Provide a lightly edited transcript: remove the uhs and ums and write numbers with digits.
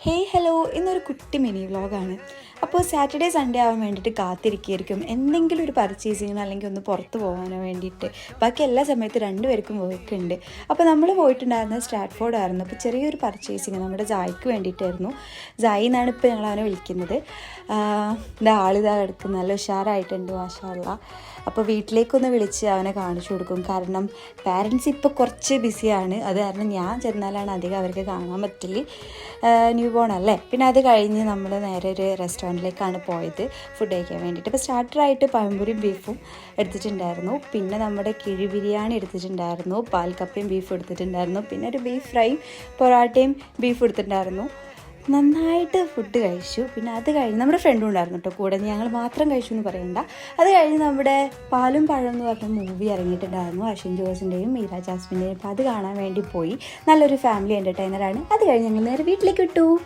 Hey hello, ഇന്നൊരു കുട്ടി mini വ്ളോഗാണ്. അപ്പോൾ സാറ്റർഡേ സൺഡേ ആവാൻ വേണ്ടിയിട്ട് കാത്തിരിക്കുകയായിരിക്കും എന്തെങ്കിലും ഒരു പർച്ചേസിങ്ങിനോ അല്ലെങ്കിൽ ഒന്ന് പുറത്ത് പോകാനോ വേണ്ടിയിട്ട്. ബാക്കി എല്ലാ സമയത്തും രണ്ടുപേർക്കും വർക്ക് ഉണ്ട്. അപ്പോൾ നമ്മൾ പോയിട്ടുണ്ടായിരുന്നത് സ്റ്റാറ്റ്ഫോർഡ് ആയിരുന്നു. അപ്പോൾ ചെറിയൊരു പർച്ചേസിങ് നമ്മുടെ ജായ്ക്ക് വേണ്ടിയിട്ടായിരുന്നു. ജായി എന്നാണ് ഇപ്പോൾ ഞങ്ങൾ അവനെ വിളിക്കുന്നത്. ആളിതാ കിടക്കുന്നത്, നല്ല ഉഷാറായിട്ടുണ്ട് മാഷാ അല്ലാഹ്. അപ്പോൾ വീട്ടിലേക്കൊന്ന് വിളിച്ച് അവനെ കാണിച്ചു കൊടുക്കും. കാരണം പാരൻസ് ഇപ്പോൾ കുറച്ച് ബിസിയാണ്. അത് കാരണം ഞാൻ ചെന്നാലാണ് അധികം അവർക്ക് കാണാൻ പറ്റില്ല, ന്യൂ ബോൺ അല്ലേ. പിന്നെ അത് കഴിഞ്ഞ് നമ്മൾ നേരെ ഒരു റെസ്റ്റോറൻറ്റിലേക്കാണ് പോയത് ഫുഡ് കഴിക്കാൻ വേണ്ടിയിട്ട്. ഇപ്പോൾ സ്റ്റാർട്ടറായിട്ട് പഴംപൊരിയും ബീഫും എടുത്തിട്ടുണ്ടായിരുന്നു. പിന്നെ നമ്മുടെ കിഴി ബിരിയാണി എടുത്തിട്ടുണ്ടായിരുന്നു, പാൽക്കപ്പയും ബീഫും എടുത്തിട്ടുണ്ടായിരുന്നു. പിന്നെ ഒരു ബീഫ് ഫ്രൈയും പൊറാട്ടയും ബീഫും എടുത്തിട്ടുണ്ടായിരുന്നു. നന്നായിട്ട് ഫുഡ് കഴിച്ചു. പിന്നെ അത് കഴിഞ്ഞ് നമ്മുടെ ഫ്രണ്ടും ഉണ്ടായിരുന്നു കേട്ടോ കൂടെ. ഞങ്ങൾ മാത്രം കഴിച്ചു എന്ന് പറയണ്ട. അത് കഴിഞ്ഞ് നമ്മുടെ പാലും പഴം എന്ന് പറഞ്ഞ മൂവി ഇറങ്ങിയിട്ടുണ്ടായിരുന്നു, അശ്വിൻ ജോസിൻ്റെയും മീര ജാസ്മിൻ്റെയും. അപ്പോൾ അത് കാണാൻ വേണ്ടി പോയി. നല്ലൊരു ഫാമിലി എൻ്റർടൈനറാണ്. അത് കഴിഞ്ഞ് ഞങ്ങൾ നേരെ വീട്ടിലേക്ക് വിട്ടു.